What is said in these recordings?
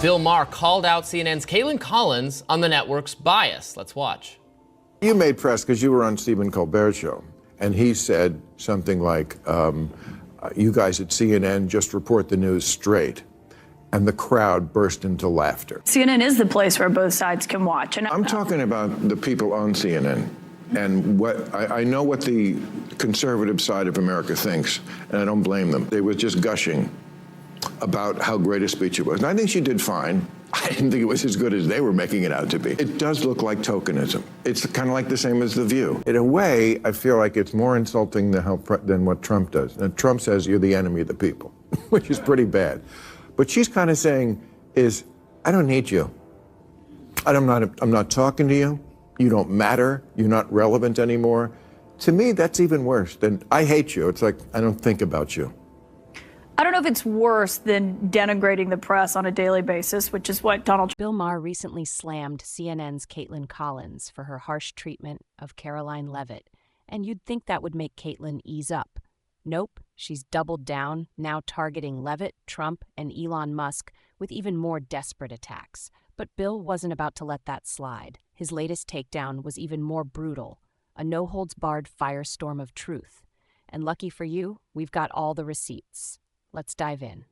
Bill Maher called out CNN's Kaitlan Collins on the network's bias. Let's watch. You made press because you were on Stephen Colbert's show, and he said something like, you guys at CNN just report the news straight. And the crowd burst into laughter. CNN is the place where both sides can watch. And I'm talking about the people on CNN. And what I know what the conservative side of America thinks, and I don't blame them. They were just gushing about how great a speech it was. And I think she did fine. I didn't think it was as good as they were making it out to be. It does look like tokenism. It's kind of like the same as The View. In a way, I feel like it's more insulting than what Trump does. And Trump says you're the enemy of the people, which is pretty bad. What she's kind of saying is, I don't need you. I'm not talking to you. You don't matter. You're not relevant anymore. To me, that's even worse than I hate you. It's like, I don't think about you. I don't know if it's worse than denigrating the press on a daily basis, which is what Bill Maher recently slammed CNN's Kaitlan Collins for her harsh treatment of Caroline Leavitt, and you'd think that would make Kaitlan ease up. Nope, she's doubled down, now targeting Leavitt, Trump, and Elon Musk with even more desperate attacks. But Bill wasn't about to let that slide. His latest takedown was even more brutal, a no-holds-barred firestorm of truth. And lucky for you, we've got all the receipts. Let's dive in.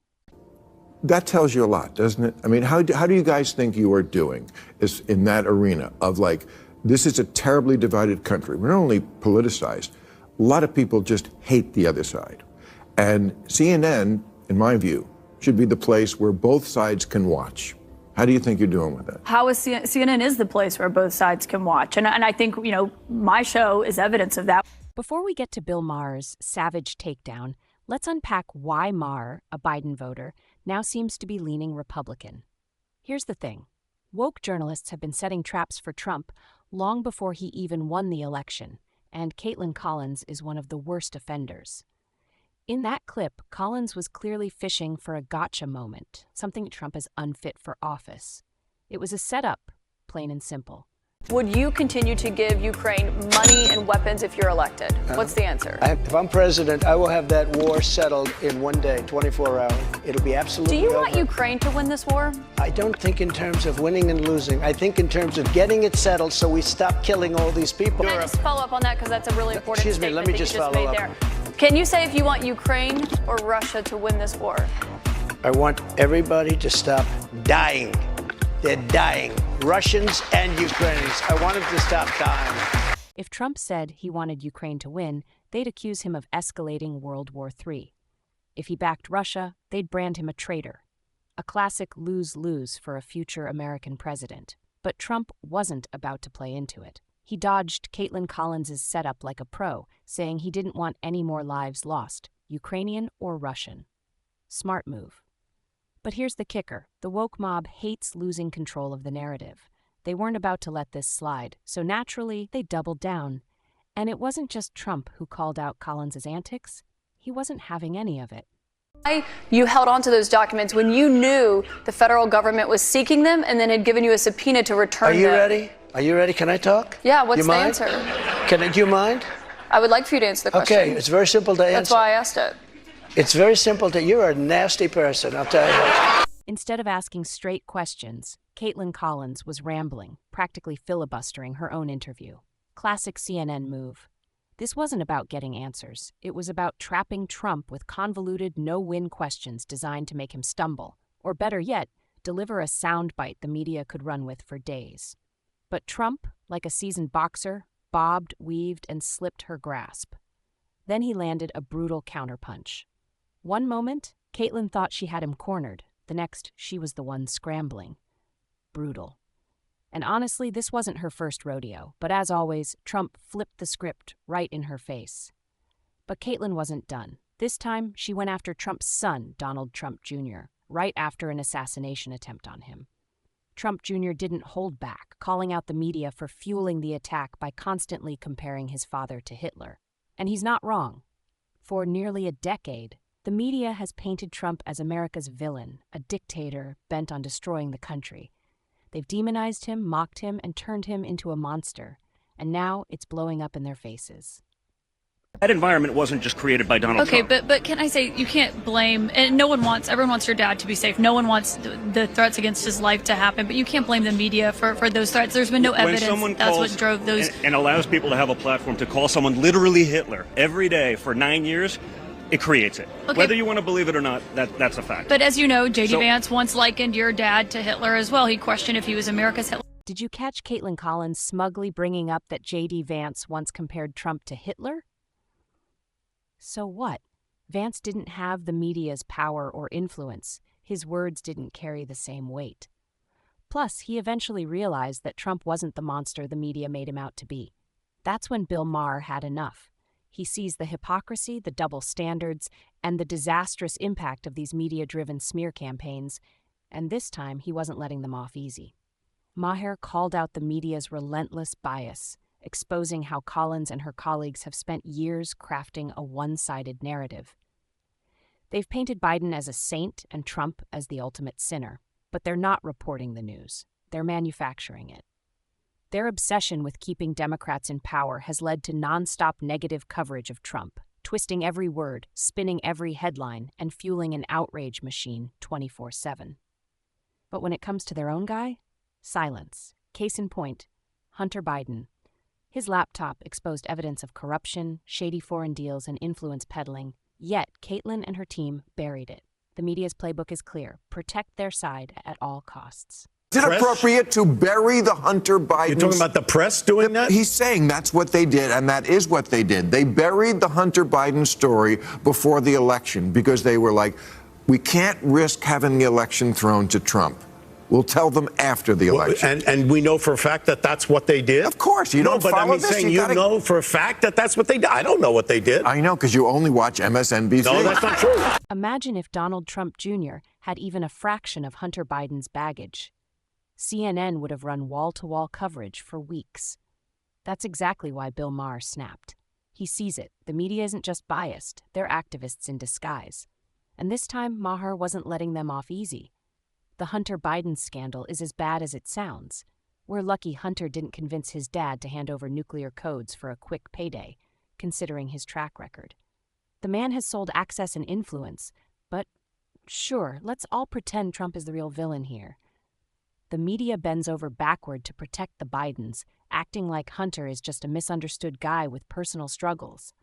That tells you a lot, doesn't it? I mean, how do you guys think you are doing is in that arena of like, this is a terribly divided country. We're not only politicized, a lot of people just hate the other side. And CNN, in my view, should be the place where both sides can watch. How do you think you're doing with that? CNN is the place where both sides can watch. And I think, my show is evidence of that. Before we get to Bill Maher's savage takedown, let's unpack why Maher, a Biden voter, now seems to be leaning Republican. Here's the thing. Woke journalists have been setting traps for Trump long before he even won the election. And Kaitlan Collins is one of the worst offenders. In that clip, Collins was clearly fishing for a gotcha moment, something Trump is unfit for office. It was a setup, plain and simple. Would you continue to give Ukraine money and weapons if you're elected? What's the answer? If I'm president, I will have that war settled in one day, 24 hours. It'll be absolutely over. Do you over. want Ukraine to win this war? I don't think in terms of winning and losing. I think in terms of getting it settled so we stop killing all these people. Can I just follow up on that because that's a really important statement let me just that you just made there. Can you say if you want Ukraine or Russia to win this war? I want everybody to stop dying. They're dying. Russians and Ukrainians. I want them to stop dying. If Trump said he wanted Ukraine to win, they'd accuse him of escalating World War III. If he backed Russia, they'd brand him a traitor. A classic lose-lose for a future American president. But Trump wasn't about to play into it. He dodged Kaitlan Collins' setup like a pro, saying he didn't want any more lives lost, Ukrainian or Russian. Smart move. But here's the kicker. The woke mob hates losing control of the narrative. They weren't about to let this slide, so naturally, they doubled down. And it wasn't just Trump who called out Collins' antics. He wasn't having any of it. You held on to those documents when you knew the federal government was seeking them and then had given you a subpoena to return them. Are you ready? Are you ready? Can I talk? Yeah, what's the answer? Do you mind? I would like for you to answer the question. Okay, it's very simple to answer. That's why I asked it. It's very simple you're a nasty person, I'll tell you. Instead of asking straight questions, Kaitlan Collins was rambling, practically filibustering her own interview. Classic CNN move. This wasn't about getting answers. It was about trapping Trump with convoluted, no-win questions designed to make him stumble, or better yet, deliver a soundbite the media could run with for days. But Trump, like a seasoned boxer, bobbed, weaved, and slipped her grasp. Then he landed a brutal counterpunch. One moment, Kaitlan thought she had him cornered. The next, she was the one scrambling. Brutal. And honestly, this wasn't her first rodeo, but as always, Trump flipped the script right in her face. But Kaitlan wasn't done. This time, she went after Trump's son, Donald Trump Jr., right after an assassination attempt on him. Trump Jr. didn't hold back, calling out the media for fueling the attack by constantly comparing his father to Hitler. And he's not wrong. For nearly a decade, the media has painted Trump as America's villain, a dictator bent on destroying the country. They've demonized him, mocked him, and turned him into a monster, and now it's blowing up in their faces. That environment wasn't just created by Donald Trump. Okay, but can I say, you can't blame, and everyone wants your dad to be safe. No one wants the threats against his life to happen, but you can't blame the media for those threats. There's been no evidence that's what drove those. And allows people to have a platform to call someone literally Hitler every day for 9 years, it creates it. Okay. Whether you want to believe it or not, that's a fact. But as you know, J.D. Vance once likened your dad to Hitler as well. He questioned if he was America's Hitler. Did you catch Kaitlan Collins smugly bringing up that J.D. Vance once compared Trump to Hitler? So what? Vance didn't have the media's power or influence. His words didn't carry the same weight. Plus, he eventually realized that Trump wasn't the monster the media made him out to be. That's when Bill Maher had enough. He sees the hypocrisy, the double standards, and the disastrous impact of these media-driven smear campaigns, and this time he wasn't letting them off easy. Maher called out the media's relentless bias, exposing how Collins and her colleagues have spent years crafting a one-sided narrative. They've painted Biden as a saint and Trump as the ultimate sinner, but they're not reporting the news. They're manufacturing it. Their obsession with keeping Democrats in power has led to nonstop negative coverage of Trump, twisting every word, spinning every headline, and fueling an outrage machine 24/7. But when it comes to their own guy, silence. Case in point, Hunter Biden. His laptop exposed evidence of corruption, shady foreign deals, and influence peddling, yet Kaitlan and her team buried it. The media's playbook is clear. Protect their side at all costs. Is it appropriate to bury the Hunter Biden? You're talking about the press doing that? He's saying that's what they did, and that is what they did. They buried the Hunter Biden story before the election because they were like, we can't risk having the election thrown to Trump. We'll tell them after the election. And we know for a fact that that's what they did? Of course. You don't follow this. Saying you know for a fact that that's what they did. I don't know what they did. I know, because you only watch MSNBC. No, that's not true. Imagine if Donald Trump Jr. had even a fraction of Hunter Biden's baggage. CNN would have run wall-to-wall coverage for weeks. That's exactly why Bill Maher snapped. He sees it. The media isn't just biased. They're activists in disguise. And this time, Maher wasn't letting them off easy. The Hunter Biden scandal is as bad as it sounds. We're lucky Hunter didn't convince his dad to hand over nuclear codes for a quick payday, considering his track record. The man has sold access and influence, but sure, let's all pretend Trump is the real villain here. The media bends over backward to protect the Bidens, acting like Hunter is just a misunderstood guy with personal struggles.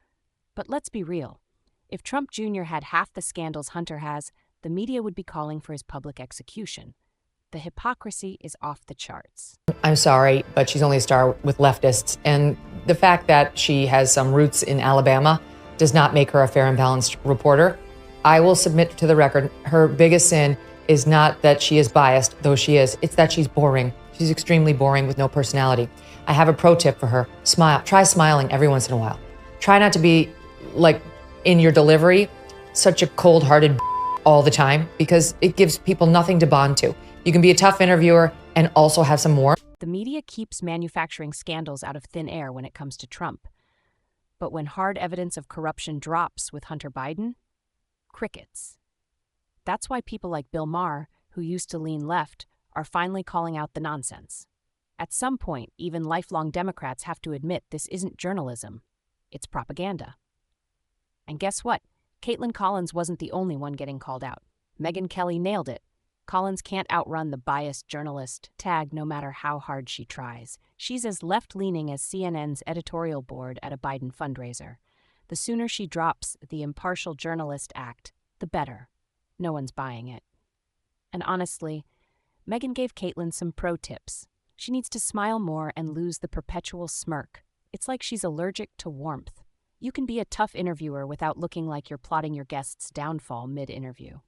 But let's be real. If Trump Jr. had half the scandals Hunter has, the media would be calling for his public execution. The hypocrisy is off the charts. I'm sorry, but she's only a star with leftists. And the fact that she has some roots in Alabama does not make her a fair and balanced reporter. I will submit to the record, her biggest sin is not that she is biased, though she is. It's that she's boring. She's extremely boring with no personality. I have a pro tip for her. Smile. Try smiling every once in a while. Try not to be, like, in your delivery, such a cold-hearted all the time, because it gives people nothing to bond to. You can be a tough interviewer and also have some warmth. The media keeps manufacturing scandals out of thin air when it comes to Trump. But when hard evidence of corruption drops with Hunter Biden, crickets. That's why people like Bill Maher, who used to lean left, are finally calling out the nonsense. At some point, even lifelong Democrats have to admit this isn't journalism. It's propaganda. And guess what? Kaitlan Collins wasn't the only one getting called out. Megyn Kelly nailed it. Collins can't outrun the biased journalist tag no matter how hard she tries. She's as left-leaning as CNN's editorial board at a Biden fundraiser. The sooner she drops the impartial journalist act, the better. No one's buying it. And honestly, Megyn gave Kaitlan some pro tips. She needs to smile more and lose the perpetual smirk. It's like she's allergic to warmth. You can be a tough interviewer without looking like you're plotting your guest's downfall mid-interview.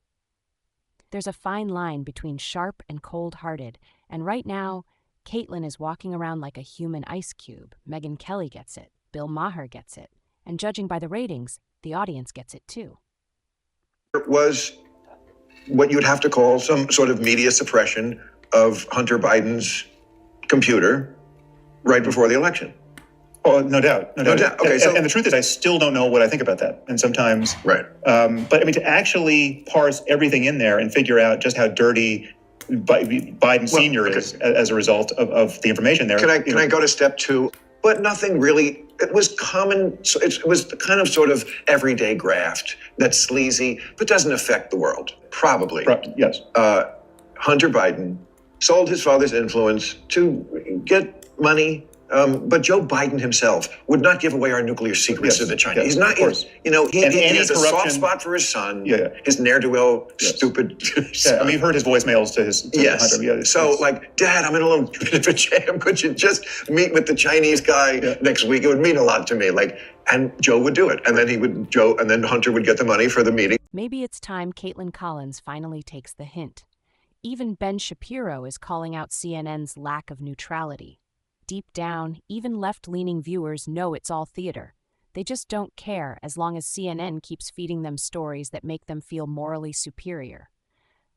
There's a fine line between sharp and cold-hearted, and right now, Kaitlan is walking around like a human ice cube. Megyn Kelly gets it. Bill Maher gets it. And judging by the ratings, the audience gets it too. It was what you'd have to call some sort of media suppression of Hunter Biden's computer right before the election. Oh, no doubt. No doubt. Okay, and the truth is, I still don't know what I think about that. And sometimes, right. But I mean, to actually parse everything in there and figure out just how dirty Biden Sr. is as a result of the information there. Can I go to step two? But nothing really It was common, so it was the kind of sort of everyday graft that's sleazy, but doesn't affect the world. Probably. Yes. Hunter Biden sold his father's influence to get money. But Joe Biden himself would not give away our nuclear secrets to the Chinese. He's not, he has a soft spot for his son, his ne'er-do-well, stupid son. I mean, you've heard his voicemails to his Hunter. So, like, Dad, I'm in a little bit of a jam. Could you just meet with the Chinese guy next week? It would mean a lot to me. And Joe would do it. And then Hunter would get the money for the meeting. Maybe it's time Kaitlan Collins finally takes the hint. Even Ben Shapiro is calling out CNN's lack of neutrality. Deep down, even left-leaning viewers know it's all theater. They just don't care as long as CNN keeps feeding them stories that make them feel morally superior.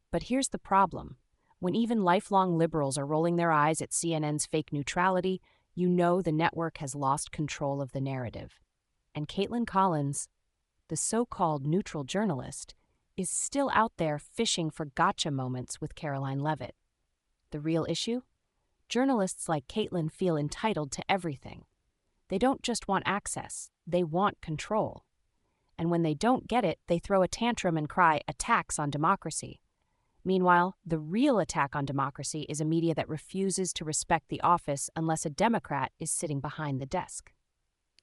But here's the problem. When even lifelong liberals are rolling their eyes at CNN's fake neutrality, you know the network has lost control of the narrative. And Kaitlan Collins, the so-called neutral journalist, is still out there fishing for gotcha moments with Karoline Leavitt. The real issue? Journalists like Kaitlan feel entitled to everything. They don't just want access, they want control. And when they don't get it, they throw a tantrum and cry, attacks on democracy. Meanwhile, the real attack on democracy is a media that refuses to respect the office unless a Democrat is sitting behind the desk.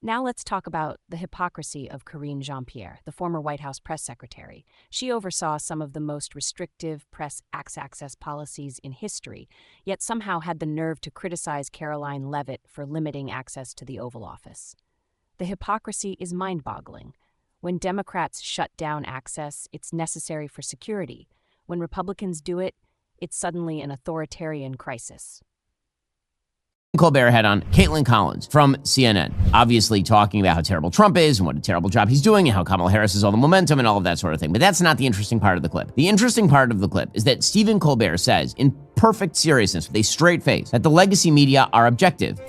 Now let's talk about the hypocrisy of Karine Jean-Pierre, the former White House press secretary. She oversaw some of the most restrictive press access policies in history, yet somehow had the nerve to criticize Karoline Leavitt for limiting access to the Oval Office. The hypocrisy is mind-boggling. When Democrats shut down access, it's necessary for security. When Republicans do it, it's suddenly an authoritarian crisis. Colbert had on Kaitlan Collins from CNN, obviously talking about how terrible Trump is and what a terrible job he's doing and how Kamala Harris has all the momentum and all of that sort of thing. But that's not the interesting part of the clip. The interesting part of the clip is that Stephen Colbert says, in perfect seriousness, with a straight face, that the legacy media are objective.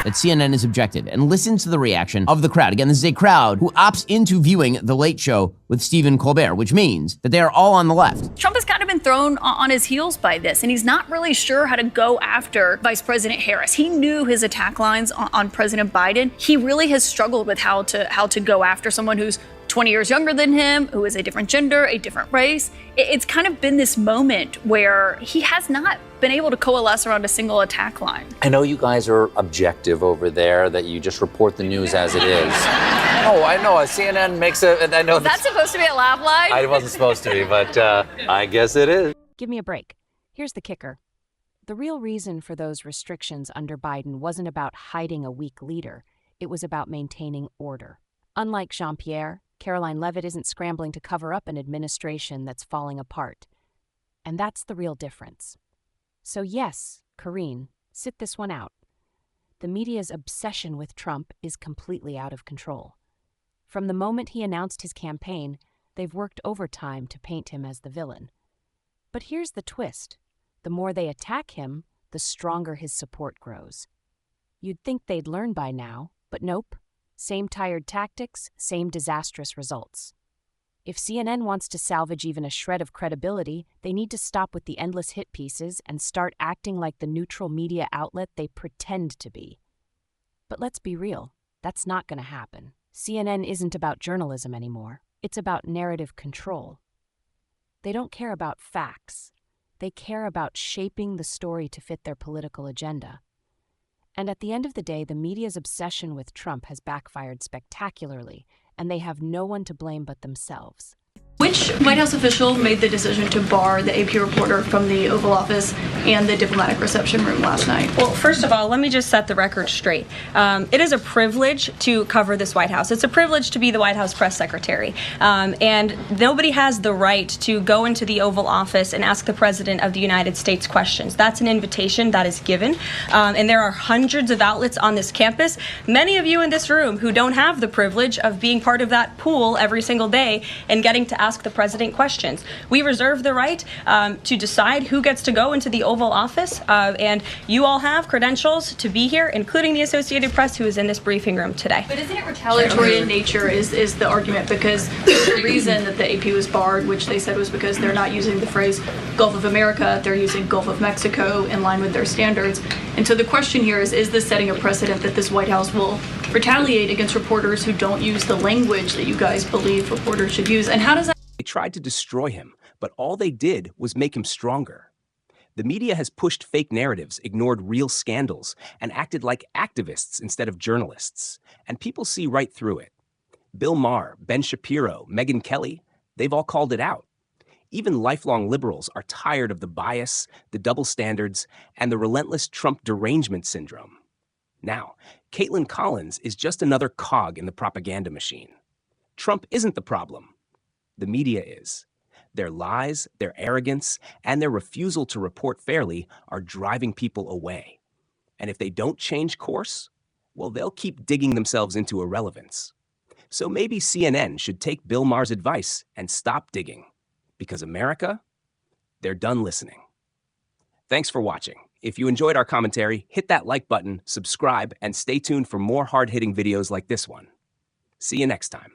That CNN is objective, and listen to the reaction of the crowd. Again, this is a crowd who opts into viewing The Late Show with Stephen Colbert, which means that they are all on the left. Trump has kind of been thrown on his heels by this, and he's not really sure how to go after Vice President Harris. He knew his attack lines on President Biden. He really has struggled with how to go after someone who's 20 years younger than him, who is a different gender, a different race. It's kind of been this moment where he has not been able to coalesce around a single attack line. I know you guys are objective over there, that you just report the news as it is. Oh, I know. CNN makes I know that's supposed to be a laugh line? I wasn't supposed to be, but I guess it is. Give me a break. Here's the kicker. The real reason for those restrictions under Biden wasn't about hiding a weak leader. It was about maintaining order. Unlike Jean-Pierre, Karoline Leavitt isn't scrambling to cover up an administration that's falling apart. And that's the real difference. So yes, Karine, sit this one out. The media's obsession with Trump is completely out of control. From the moment he announced his campaign, they've worked overtime to paint him as the villain. But here's the twist. The more they attack him, the stronger his support grows. You'd think they'd learn by now, but nope. Same tired tactics, same disastrous results. If CNN wants to salvage even a shred of credibility, they need to stop with the endless hit pieces and start acting like the neutral media outlet they pretend to be. But let's be real, that's not going to happen. CNN isn't about journalism anymore. It's about narrative control. They don't care about facts. They care about shaping the story to fit their political agenda. And at the end of the day, the media's obsession with Trump has backfired spectacularly, and they have no one to blame but themselves. Which White House official made the decision to bar the AP reporter from the Oval Office and the diplomatic reception room last night? Well, first of all, let me just set the record straight. It is a privilege to cover this White House. It's a privilege to be the White House press secretary. And nobody has the right to go into the Oval Office and ask the President of the United States questions. That's an invitation that is given. And there are hundreds of outlets on this campus, many of you in this room who don't have the privilege of being part of that pool every single day and getting to ask ask the president questions. We reserve the right to decide who gets to go into the Oval Office, and you all have credentials to be here, including the Associated Press, who is in this briefing room today. But isn't it retaliatory in nature is the argument, because the reason that the AP was barred, which they said was because they're not using the phrase Gulf of America, they're using Gulf of Mexico in line with their standards. And so the question here is this setting a precedent that this White House will retaliate against reporters who don't use the language that you guys believe reporters should use? And how does that... They tried to destroy him, but all they did was make him stronger. The media has pushed fake narratives, ignored real scandals, and acted like activists instead of journalists. And people see right through it. Bill Maher, Ben Shapiro, Megyn Kelly, they've all called it out. Even lifelong liberals are tired of the bias, the double standards, and the relentless Trump derangement syndrome. Now, Kaitlan Collins is just another cog in the propaganda machine. Trump isn't the problem. The media is. Their lies, their arrogance, and their refusal to report fairly are driving people away. And if they don't change course, well, they'll keep digging themselves into irrelevance. So maybe CNN should take Bill Maher's advice and stop digging. Because America, they're done listening. Thanks for watching. If you enjoyed our commentary, hit that like button, subscribe, and stay tuned for more hard-hitting videos like this one. See you next time.